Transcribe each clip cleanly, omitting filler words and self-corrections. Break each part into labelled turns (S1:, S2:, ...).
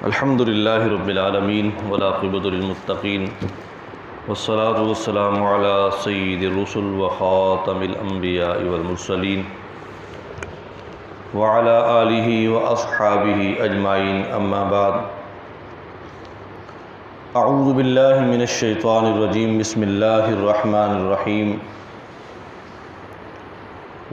S1: الحمد للہ رب العالمین والعاقبۃ للمتقین والصلاة والسلام علی سید الرسل وخاتم الانبیاء والمرسلین وعلی آلہ واصحابہ اجمعین اما بعد اعوذ باللہ من الشیطان الرجیم بسم اللہ الرحمن الرحیم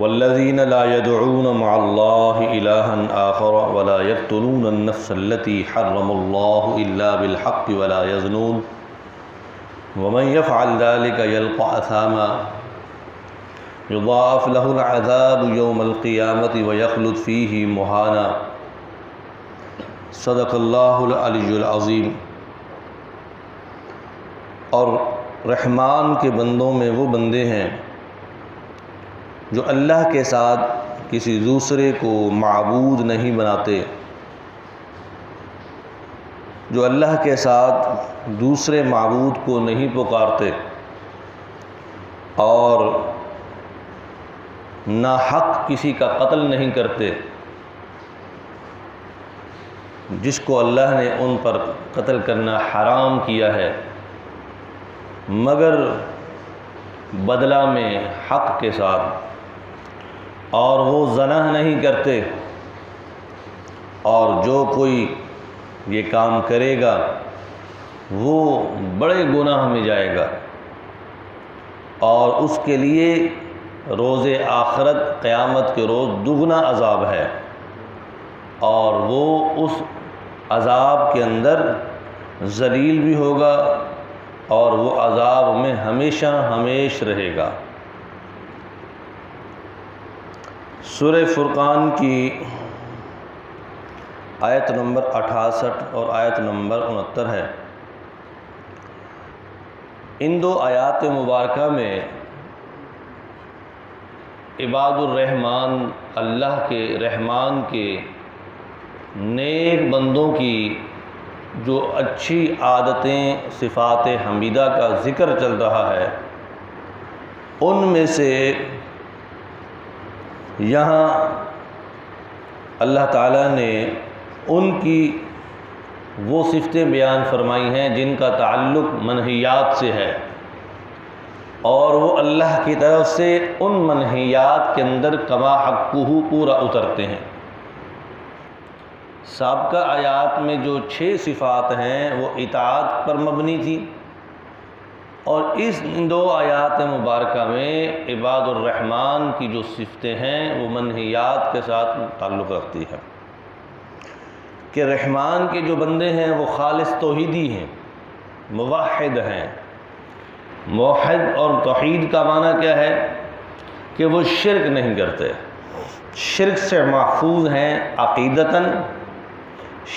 S1: والذین لا يدعون مع اللہ الہا آخر ولا يقتلون النفس التي حرم اللہ الا بالحق ولا يزنون ومن يفعل ذلك يلقى أثاما يضاعف له العذاب يوم القيامة ويخلد فيه مهانا صدق اللہ العلی العظیم۔ اور رحمان کے بندوں میں وہ بندے ہیں جو اللہ کے ساتھ کسی دوسرے کو معبود نہیں بناتے، جو اللہ کے ساتھ دوسرے معبود کو نہیں پکارتے اور ناحق کسی کا قتل نہیں کرتے، جس کو اللہ نے ان پر قتل کرنا حرام کیا ہے، مگر بدلہ میں حق کے ساتھ، اور وہ زنا نہیں کرتے، اور جو کوئی یہ کام کرے گا وہ بڑے گناہ میں جائے گا، اور اس کے لیے روز آخرت قیامت کے روز دگنا عذاب ہے، اور وہ اس عذاب کے اندر ذلیل بھی ہوگا اور وہ عذاب میں ہمیشہ ہمیش رہے گا۔ سورہ فرقان کی آیت نمبر 68 اور آیت نمبر 69 ہے۔ ان دو آیات مبارکہ میں عباد الرحمن، اللہ کے رحمان کے نیک بندوں کی جو اچھی عادتیں، صفات حمیدہ کا ذکر چل رہا ہے، ان میں سے یہاں اللہ تعالیٰ نے ان کی وہ صفتیں بیان فرمائی ہیں جن کا تعلق منہیات سے ہے، اور وہ اللہ کی طرف سے ان منہیات کے اندر کما حقہ پورا اترتے ہیں۔ سابقہ آیات میں جو 6 صفات ہیں وہ اطاعت پر مبنی تھی، اور اس 2 آیات مبارکہ میں عباد الرحمن کی جو صفتیں ہیں وہ منہیات کے ساتھ تعلق رکھتی ہے، کہ رحمان کے جو بندے ہیں وہ خالص توحیدی ہیں، موحد ہیں۔ موحد اور توحید کا معنی کیا ہے؟ کہ وہ شرک نہیں کرتے، شرک سے محفوظ ہیں عقیدتاً،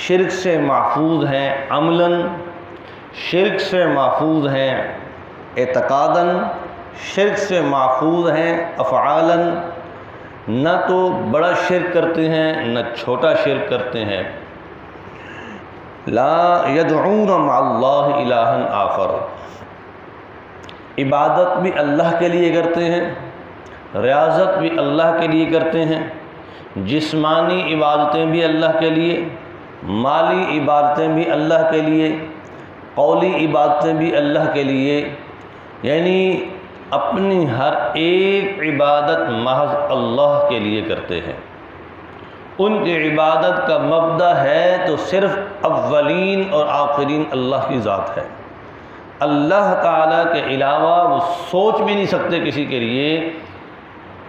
S1: شرک سے محفوظ ہیں عملاً، شرک سے محفوظ ہیں اعتقاداً، شرک سے محفوظ ہیں افعالاً، نہ تو بڑا شرک کرتے ہیں نہ چھوٹا شرک کرتے ہیں۔ لا يدعون مع اللہ الہا آخر، عبادت بھی اللہ کے لیے کرتے ہیں، ریاضت بھی اللہ کے لیے کرتے ہیں، جسمانی عبادتیں بھی اللہ کے لیے، مالی عبادتیں بھی اللہ کے لیے، قولی عبادتیں بھی اللہ کے لیے، یعنی اپنی ہر ایک عبادت محض اللہ کے لیے کرتے ہیں۔ ان کی عبادت کا مبدأ ہے تو صرف اولین اور آخرین اللہ کی ذات ہے، اللہ تعالیٰ کے علاوہ وہ سوچ بھی نہیں سکتے، کسی کے لیے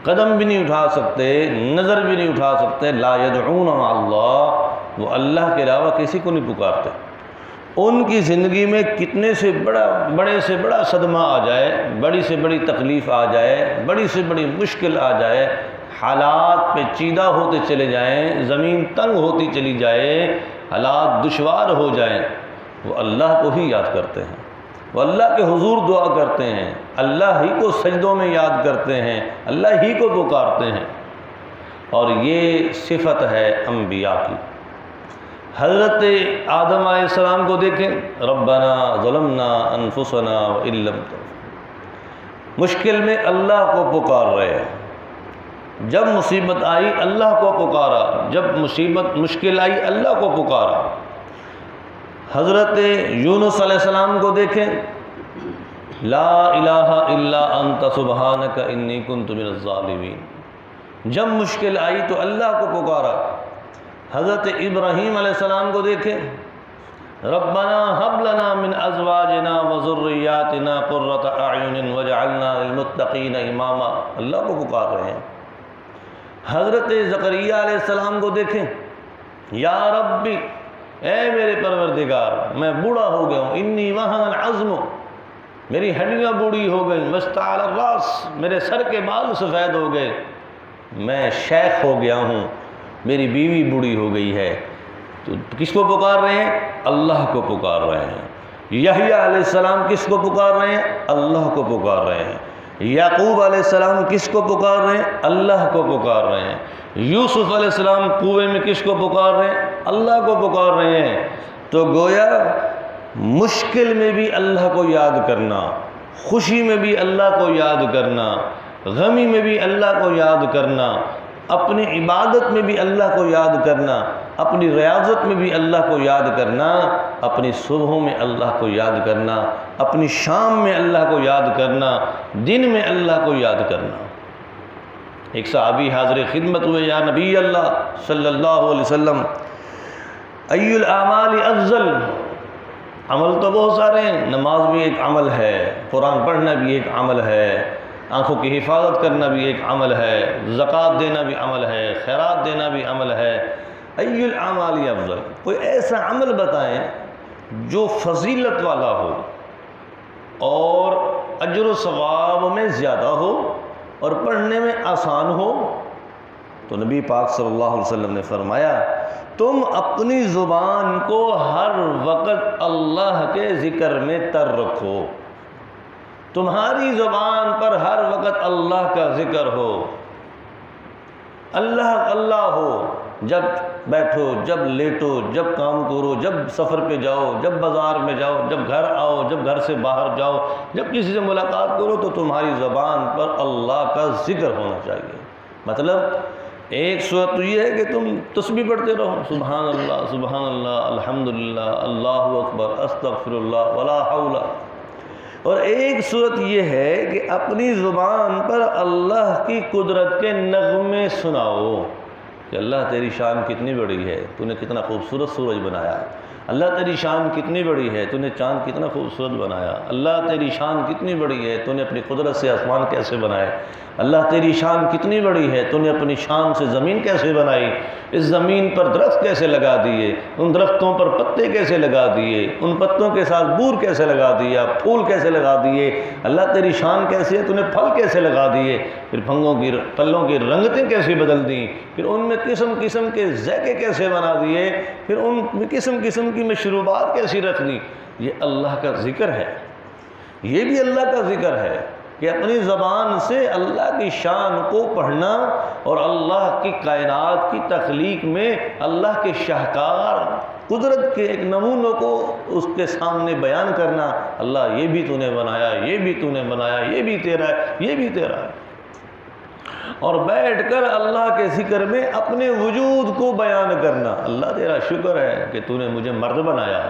S1: قدم بھی نہیں اٹھا سکتے، نظر بھی نہیں اٹھا سکتے۔ لا يدعون مع اللہ، وہ اللہ کے علاوہ کسی کو نہیں پکارتے۔ ان کی زندگی میں کتنے سے بڑے سے بڑا صدمہ آ جائے، بڑی سے بڑی تکلیف آ جائے، بڑی سے بڑی مشکل آ جائے، حالات پہ چیدہ ہوتے چلے جائیں، زمین تنگ ہوتی چلی جائے، حالات دشوار ہو جائیں، وہ اللہ کو ہی یاد کرتے ہیں، وہ اللہ کے حضور دعا کرتے ہیں، اللہ ہی کو سجدوں میں یاد کرتے ہیں، اللہ ہی کو پکارتے ہیں، اور یہ صفت ہے انبیاء کی۔ حضرت آدم علیہ السلام کو دیکھیں، ربنا ظلمنا انفسنا وان لم تغفر، مشکل میں اللہ کو پکار رہے ہیں، جب مصیبت آئی اللہ کو پکارا، جب مشکل آئی اللہ کو پکارا، حضرت یونس علیہ السلام کو دیکھیں، لا الہ الا انت سبحانک انی کنت من الظالمین، جب مشکل آئی تو اللہ کو پکارا۔ حضرت ابراہیم علیہ السلام کو دیکھیں، ربنا هب لنا من ازواجنا وذریاتنا قرۃ اعین واجعلنا للمتقین اماما، اللہ کو پکار رہے ہیں۔ حضرت زکریا علیہ السلام کو دیکھیں، یا ربی، اے میرے پروردگار، میں بوڑھا ہو گیا ہوں، انی وہن العظم، میری ہڈیاں بوڑھی ہو گئی، واشتعل الراس، میرے سر کے بال سفید ہو گئے، میں شیخ ہو گیا ہوں، میری بیوی بوڑھی ہو گئی ہے۔ تو کس کو پکار رہے ہیں؟ اللہ کو پکار رہے ہیں۔ یحییٰ علیہ السلام کس کو پکار رہے ہیں؟ اللہ کو پکار رہے ہیں۔ یعقوب علیہ السلام کس کو پکار رہے ہیں؟ اللہ کو پکار رہے ہیں۔ یوسف علیہ السلام کنویں میں کس کو پکار رہے ہیں؟ اللہ کو پکار رہے ہیں۔ تو گویا مشکل میں بھی اللہ کو یاد کرنا، خوشی میں بھی اللہ کو یاد کرنا، غمی میں بھی اللہ کو یاد کرنا، اپنی عبادت میں بھی اللہ کو یاد کرنا، اپنی ریاضت میں بھی اللہ کو یاد کرنا، اپنی صبحوں میں اللہ کو یاد کرنا، اپنی شام میں اللہ کو یاد کرنا، دن میں اللہ کو یاد کرنا۔ ایک صحابی حاضر خدمت ہوئے، یا نبی اللہ صلی اللہ علیہ وسلم، ای الاعمال افضل، عمل تو بہت سارے ہیں، نماز بھی ایک عمل ہے، قرآن پڑھنا بھی ایک عمل ہے، آنکھوں کی حفاظت کرنا بھی ایک عمل ہے، زکوٰۃ دینا بھی عمل ہے، خیرات دینا بھی عمل ہے۔ ای الاعمال افضل، کوئی ایسا عمل بتائیں جو فضیلت والا ہو اور اجر و ثواب میں زیادہ ہو اور پڑھنے میں آسان ہو۔ تو نبی پاک صلی اللہ علیہ وسلم نے فرمایا، تم اپنی زبان کو ہر وقت اللہ کے ذکر میں تر رکھو، تمہاری زبان پر ہر وقت اللہ کا ذکر ہو، اللہ اللہ ہو، جب بیٹھو، جب لیٹو، جب کام کرو، جب سفر پہ جاؤ، جب بازار میں جاؤ، جب گھر آؤ، جب گھر سے باہر جاؤ، جب کسی سے ملاقات کرو تو تمہاری زبان پر اللہ کا ذکر ہونا چاہیے۔ مطلب ایک صورت تو یہ ہے کہ تم تسبیح پڑھتے رہو، سبحان اللہ سبحان اللہ الحمدللہ اللہ اکبر استغفر اللہ ولا حول، اور ایک صورت یہ ہے کہ اپنی زبان پر اللہ کی قدرت کے نغمے سناؤ کہ اللہ تیری شان کتنی بڑی ہے، تو نے کتنا خوبصورت سورج بنایا، اللہ تیری شان کتنی بڑی ہے، تو نے چاند کتنا خوبصورت بنایا، اللہ تیری شان کتنی بڑی ہے، تو نے اپنی قدرت سے آسمان کیسے بنائے، اللہ تیری شان کتنی بڑی ہے، تو نے اپنی شان سے زمین کیسے بنائی، اس زمین پر درخت کیسے لگا دیے، ان درختوں پر پتے کیسے لگا دیے، ان پتوں کے ساتھ بور کیسے لگا دیا، پھول کیسے لگا دیے، اللہ تیری شان کیسی ہے، تو نے پھل کیسے لگا دیے، پھر پھلوں کی رنگتیں کیسے بدل دیں، پھر ان میں قسم قسم کے ذائقے کیسے بنا دیے، پھر ان میں قسم قسم کی مشروبات کیسی رکھ دی۔ یہ اللہ کا ذکر ہے، یہ بھی اللہ کا ذکر ہے کہ اپنی زبان سے اللہ کی شان کو پڑھنا اور اللہ کی کائنات کی تخلیق میں اللہ کے شاہکار قدرت کے ایک نمونوں کو اس کے سامنے بیان کرنا، اللہ یہ بھی تو نے بنایا، یہ بھی تو نے بنایا، یہ بھی تیرا ہے، یہ بھی تیرا ہے، اور بیٹھ کر اللہ کے ذکر میں اپنے وجود کو بیان کرنا، اللہ تیرا شکر ہے کہ تو نے مجھے مرد بنایا،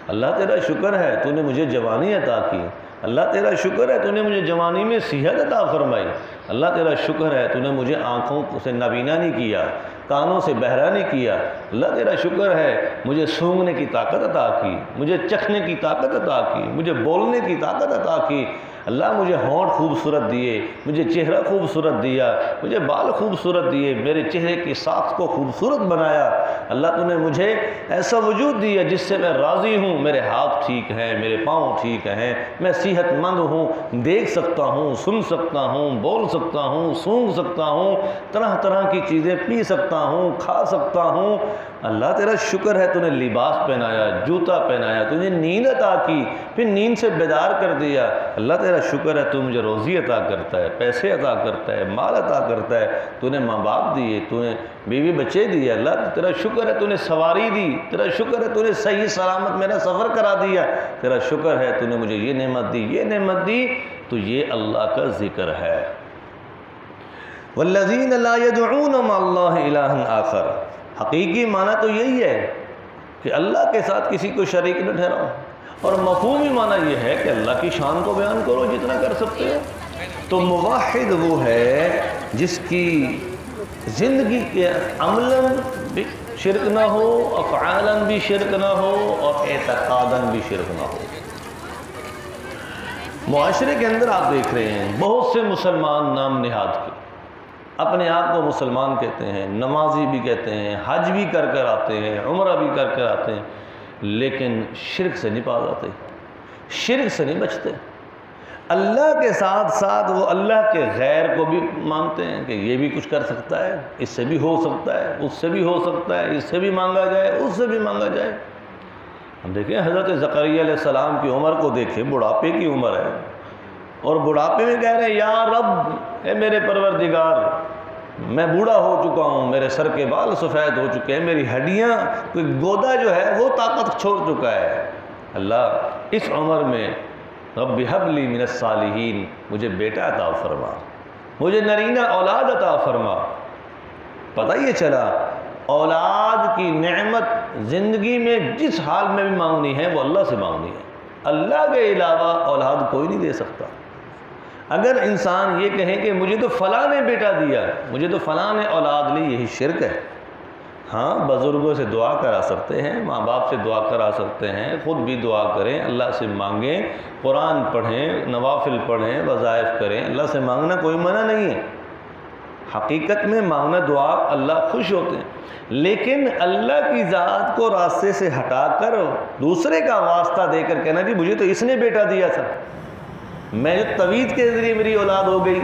S1: اللہ تیرا شکر ہے تو نے مجھے جوانی عطا کی، اللہ تیرا شکر ہے تو نے مجھے جوانی میں صحت عطا فرمائی، اللہ تیرا شکر ہے تو نے مجھے آنکھوں سے نابینا نہیں کیا، کانوں سے بہرا نہیں کیا، اللہ تیرا شکر ہے مجھے سونگھنے کی طاقت عطا کی، مجھے چکھنے کی طاقت عطا کی، مجھے بولنے کی طاقت عطا کی، اللہ مجھے ہونٹ خوبصورت دیے، مجھے چہرہ خوبصورت دیا، مجھے بال خوبصورت دیے، میرے چہرے کی ساخت کو خوبصورت بنایا، اللہ تو نے مجھے ایسا وجود دیا جس سے میں راضی ہوں، میرے ہاتھ ٹھیک ہیں، میرے پاؤں ٹھیک ہیں، میں صحت مند ہوں، دیکھ سکتا ہوں، سن سکتا ہوں، بول سکتا ہوں، سونگھ سکتا ہوں، طرح طرح کی چیزیں پی سکتا ہوں، کھا سکتا ہوں، اللہ تیرا شکر ہے تو نے لباس پہنایا، جوتا پہنایا، تو نے نیند عطا کی، پھر نیند سے بیدار کر دیا، اللہ تیرا شکر ہے تو مجھے روزی عطا کرتا ہے، پیسے عطا کرتا ہے، مال عطا کرتا ہے، تو نے ماں باپ دیے، تو نے بیوی بچے دیے، اللہ تیرا شکر ہے تو نے سواری دی، تیرا شکر ہے تو نے صحیح سلامت میرا سفر کرا دیا، تیرا شکر ہے تو نے مجھے یہ نعمت دی، یہ نعمت دی، تو یہ اللہ کا ذکر ہے۔ وَالَّذِينَ لَا يَدْعُونَ مَعَ اللَّهِ إِلَٰهًا آخَرَ، حقیقی معنی تو یہی ہے کہ اللہ کے ساتھ کسی کو شریک نہ ٹھہراؤ، اور مفہومی معنی یہ ہے کہ اللہ کی شان کو بیان کرو جتنا کر سکتے ہو۔ تو موحد وہ ہے جس کی زندگی کے عملاً بھی شرک نہ ہو، افعالاً بھی شرک نہ ہو، اور اعتقاداً بھی شرک نہ ہو۔ معاشرے کے اندر آپ دیکھ رہے ہیں بہت سے مسلمان نام نہاد کے اپنے آپ کو مسلمان کہتے ہیں، نمازی بھی کہتے ہیں، حج بھی کر کر آتے ہیں، عمرہ بھی کر کر آتے ہیں، لیکن شرک سے نہیں پاک آتے، شرک سے نہیں بچتے۔ اللہ کے ساتھ ساتھ وہ اللہ کے غیر کو بھی مانتے ہیں کہ یہ بھی کچھ کر سکتا ہے، اس سے بھی ہو سکتا ہے، اس سے بھی ہو سکتا ہے، اس سے بھی مانگا جائے، اس سے بھی مانگا جائے۔ ہم دیکھیں حضرت زکریا علیہ السلام کی عمر کو دیکھیں، بڑھاپے کی عمر ہے، اور بڑھاپے میں کہہ رہے ہیں یا رب، اے میرے پروردگار، میں بوڑھا ہو چکا ہوں، میرے سر کے بال سفید ہو چکے ہیں، میری ہڈیاں، کوئی گودا جو ہے وہ طاقت چھوڑ چکا ہے، اللہ اس عمر میں رب ہب لی من الصالحین، مجھے بیٹا عطا فرما، مجھے نرینہ اولاد عطا فرما۔ پتہ یہ چلا اولاد کی نعمت زندگی میں جس حال میں بھی مانگنی ہے وہ اللہ سے مانگنی ہے، اللہ کے علاوہ اولاد کوئی نہیں دے سکتا۔ اگر انسان یہ کہے کہ مجھے تو فلاں نے بیٹا دیا، مجھے تو فلاں نے اولاد لی، یہی شرک ہے۔ ہاں بزرگوں سے دعا کرا سکتے ہیں، ماں باپ سے دعا کرا سکتے ہیں، خود بھی دعا کریں، اللہ سے مانگیں، قرآن پڑھیں، نوافل پڑھیں، وظائف کریں، اللہ سے مانگنا کوئی منع نہیں ہے، حقیقت میں مانگنا دعا اللہ خوش ہوتے ہیں، لیکن اللہ کی ذات کو راستے سے ہٹا کر دوسرے کا واسطہ دے کر کہنا جی مجھے تو اس نے بیٹا دیا تھا، میں جو توید کے ذریعے میری اولاد ہو گئی،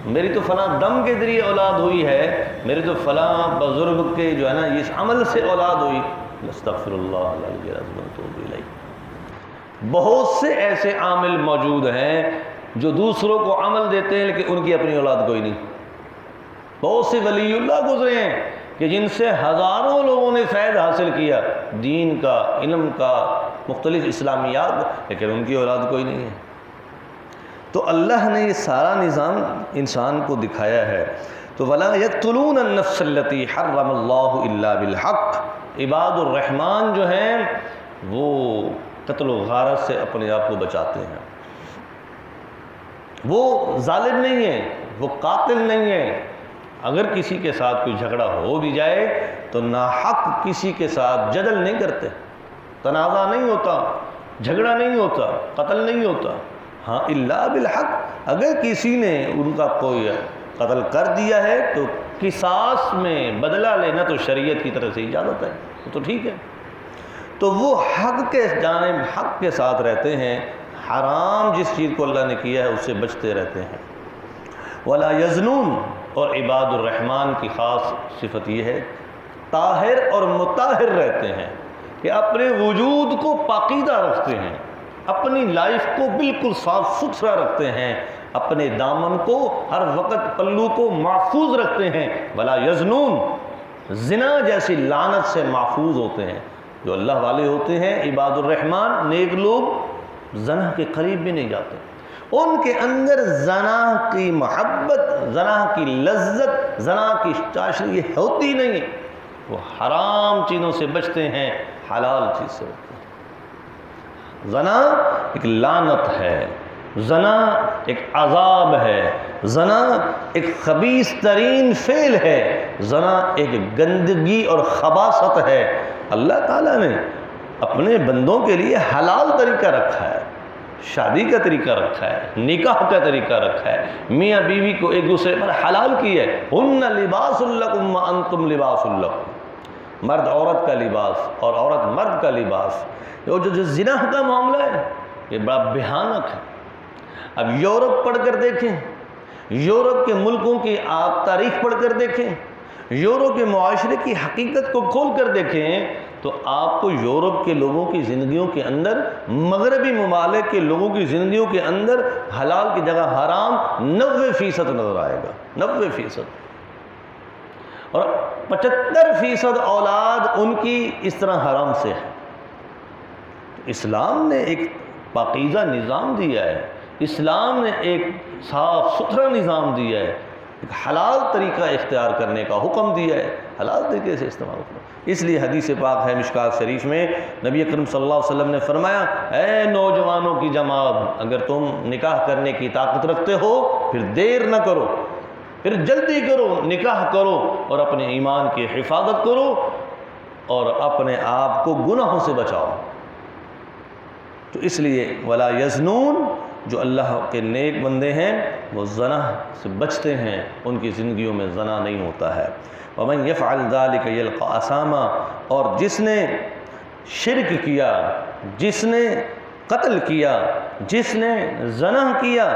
S1: میری تو فلاں دم کے ذریعے اولاد ہوئی ہے، میرے تو فلاں بزرگ کے جو ہے نا اس عمل سے اولاد ہوئی، استغفر اللہ العلی العظیم واتوب الیہ۔ بہت سے ایسے عامل موجود ہیں جو دوسروں کو عمل دیتے ہیں لیکن ان کی اپنی اولاد کوئی نہیں۔ بہت سے ولی اللہ گزرے ہیں کہ جن سے ہزاروں لوگوں نے فیض حاصل کیا، دین کا، علم کا، مختلف اسلامیات، لیکن ان کی اولاد کوئی نہیں ہے۔ تو اللہ نے یہ سارا نظام انسان کو دکھایا ہے۔ تو وَلَا يَقْتُلُونَ النَّفْسَ الَّتِي حَرَّمَ اللَّهُ إِلَّا بِالْحَقِّ، عباد الرحمن جو ہیں وہ قتل و غارت سے اپنے آپ کو بچاتے ہیں، وہ ظالم نہیں ہیں، وہ قاتل نہیں ہیں۔ اگر کسی کے ساتھ کوئی جھگڑا ہو بھی جائے تو ناحق کسی کے ساتھ جدل نہیں کرتے، تنازع نہیں ہوتا، جھگڑا نہیں ہوتا، قتل نہیں ہوتا۔ ہاں الا بالحق، اگر کسی نے ان کا کوئی قتل کر دیا ہے تو قصاص میں بدلہ لینا تو شریعت کی طرف سے اجازت ہے، تو ٹھیک ہے۔ تو وہ حق کے جانب حق کے ساتھ رہتے ہیں، حرام جس چیز کو اللہ نے کیا ہے اس سے بچتے رہتے ہیں۔ ولا یزنون، اور عباد الرحمن کی خاص صفت یہ ہے طاہر اور مطہر رہتے ہیں کہ اپنے وجود کو پاکیزہ رکھتے ہیں، اپنی لائف کو بالکل صاف ستھرا رکھتے ہیں، اپنے دامن کو ہر وقت پلو کو محفوظ رکھتے ہیں۔ ولا یزنون، زنا جیسی لعنت سے محفوظ ہوتے ہیں۔ جو اللہ والے ہوتے ہیں عباد الرحمن، نیک لوگ زنا کے قریب بھی نہیں جاتے، ان کے اندر زنا کی محبت، زنا کی لذت، زنا کی چاشنی یہ ہوتی نہیں ہے، وہ حرام چیزوں سے بچتے ہیں، حلال چیز سے بچتے ہیں۔ زنا ایک لعنت ہے، زنا ایک عذاب ہے، زنا ایک خبیث ترین فعل ہے، زنا ایک گندگی اور خباثت ہے۔ اللہ تعالیٰ نے اپنے بندوں کے لیے حلال طریقہ رکھا ہے، شادی کا طریقہ رکھا ہے، نکاح کا طریقہ رکھا ہے، میاں بیوی کو ایک دوسرے پر حلال کیا ہے۔ ہن لباس لکم وانتم لباس لکم، مرد عورت کا لباس اور عورت مرد کا لباس۔ جو زنا کا معاملہ ہے یہ بڑا بھیانک ہے۔ اب یورپ پڑھ کر دیکھیں، یورپ کے ملکوں کی آپ تاریخ پڑھ کر دیکھیں، یورپ کے معاشرے کی حقیقت کو کھول کر دیکھیں تو آپ کو یورپ کے لوگوں کی زندگیوں کے اندر، مغربی ممالک کے لوگوں کی زندگیوں کے اندر حلال کی جگہ حرام 90% نظر آئے گا، 90%، اور 75% اولاد ان کی اس طرح حرام سے ہے۔ اسلام نے ایک پاکیزہ نظام دیا ہے، اسلام نے ایک صاف ستھرا نظام دیا ہے، ایک حلال طریقہ اختیار کرنے کا حکم دیا ہے، حلال طریقے سے استعمال کرو۔ اس لیے حدیث پاک ہے مشکات شریف میں، نبی اکرم صلی اللہ علیہ وسلم نے فرمایا، اے نوجوانوں کی جماعت، اگر تم نکاح کرنے کی طاقت رکھتے ہو پھر دیر نہ کرو، پھر جلدی کرو، نکاح کرو اور اپنے ایمان کی حفاظت کرو اور اپنے آپ کو گناہوں سے بچاؤ۔ تو اس لیے ولا یزنون، جو اللہ کے نیک بندے ہیں وہ زنا سے بچتے ہیں، ان کی زندگیوں میں زنا نہیں ہوتا ہے۔ ومن یفعل ذلک یلقى اثاما، اور جس نے شرک کیا، جس نے قتل کیا، جس نے زنا کیا،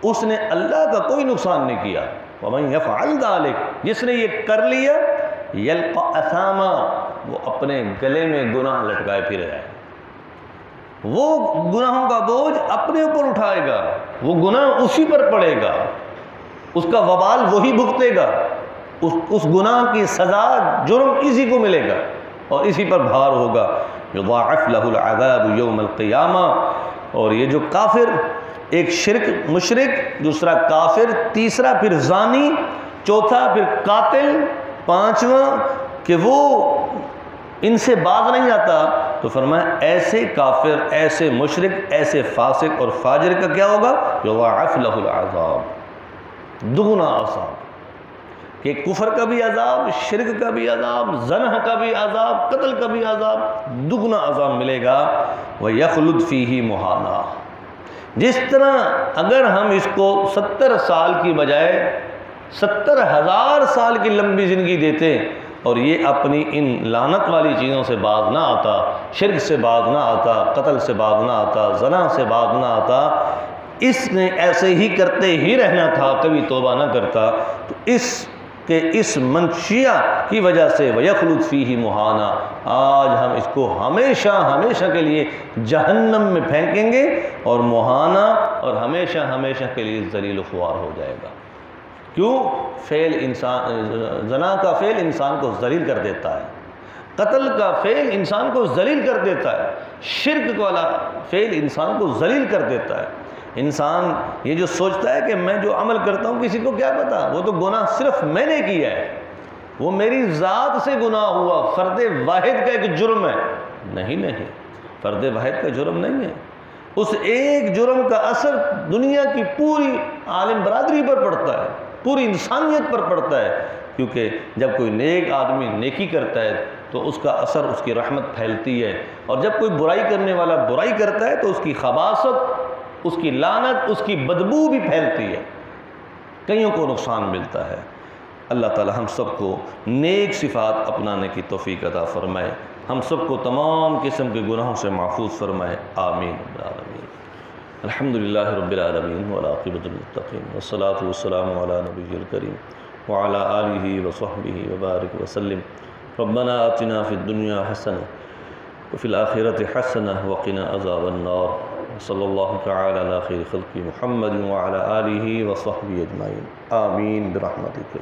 S1: اس نے اللہ کا کوئی نقصان نہیں کیا۔ ومن یفعل ذلک، جس نے یہ کر لیا، یلقى اثاما، وہ اپنے گلے میں گناہ لٹکائے پھر رہا ہے، وہ گناہوں کا بوجھ اپنے اوپر اٹھائے گا، وہ گناہ اسی پر پڑے گا، اس کا وبال وہی بھگتے گا، اس گناہ کی سزا، جرم اسی کو ملے گا اور اسی پر بھار ہوگا۔ یضاعف له العذاب یوم القیامہ۔ اور یہ جو کافر، ایک شرک مشرک، دوسرا کافر، تیسرا پھر زانی، چوتھا پھر قاتل، پانچواں کہ وہ ان سے باز نہیں آتا، تو فرمایا ایسے کافر، ایسے مشرک، ایسے فاسق اور فاجر کا کیا ہوگا؟ یضاعف له العذاب، دگنا عذاب، کہ کفر کا بھی عذاب، شرک کا بھی عذاب، زنا کا بھی عذاب، قتل کا بھی عذاب، دگنا عذاب ملے گا۔ وَيَخْلُدْ فِيهِ مُهَانًا۔ جس طرح اگر ہم اس کو 70 سال کی بجائے 70,000 سال کی لمبی زندگی دیتے اور یہ اپنی ان لعنت والی چیزوں سے باز نہ آتا، شرک سے باز نہ آتا، قتل سے باز نہ آتا، زنا سے باز نہ آتا، اس نے ایسے ہی کرتے ہی رہنا تھا، کبھی توبہ نہ کرتا، تو اس منشیہ کی وجہ سے وَيَخْلُدْ فِيهِ مُهَانًا، آج ہم اس کو ہمیشہ ہمیشہ کے لیے جہنم میں پھینکیں گے اور مہانہ اور ہمیشہ ہمیشہ کے لیے ذلیل و خوار ہو جائے گا۔ کیوں؟ زنا کا فعل انسان کو ذلیل کر دیتا ہے، قتل کا فعل انسان کو ذلیل کر دیتا ہے، شرک والا فعل انسان کو ذلیل کر دیتا ہے۔ انسان یہ جو سوچتا ہے کہ میں جو عمل کرتا ہوں کسی کو کیا پتا، وہ تو گناہ صرف میں نے کیا ہے، وہ میری ذات سے گناہ ہوا، فرد واحد کا ایک جرم ہے۔ نہیں، فرد واحد کا جرم نہیں ہے، اس ایک جرم کا اثر دنیا کی پوری عالم برادری پر پڑتا ہے، پوری انسانیت پر پڑتا ہے، کیونکہ جب کوئی نیک آدمی نیکی کرتا ہے تو اس کا اثر، اس کی رحمت پھیلتی ہے، اور جب کوئی برائی کرنے والا برائی کرتا ہے تو اس کی خباثت، اس کی لعنت، اس کی بدبو بھی پھیلتی ہے، کئیوں کو نقصان ملتا ہے۔ اللہ تعالی ہم سب کو نیک صفات اپنانے کی توفیق عطا فرمائے، ہم سب کو تمام قسم کے گناہوں سے محفوظ فرمائے، آمین رب العالمین۔ الحمدللہ رب العالمین والعاقبۃ للمتقین والصلاۃ والسلام علی نبی الکریم وعلی آلہ وصحبہ وبارک وسلم۔ ربنا آتنا فی الدنیا حسنہ وفی الآخرۃ حسنہ وقنا عذاب النار۔ صلی اللہ تعالی علی خیر خلق محمد وعلی آلہ وصحبہ اجمعین، آمین برحمتک۔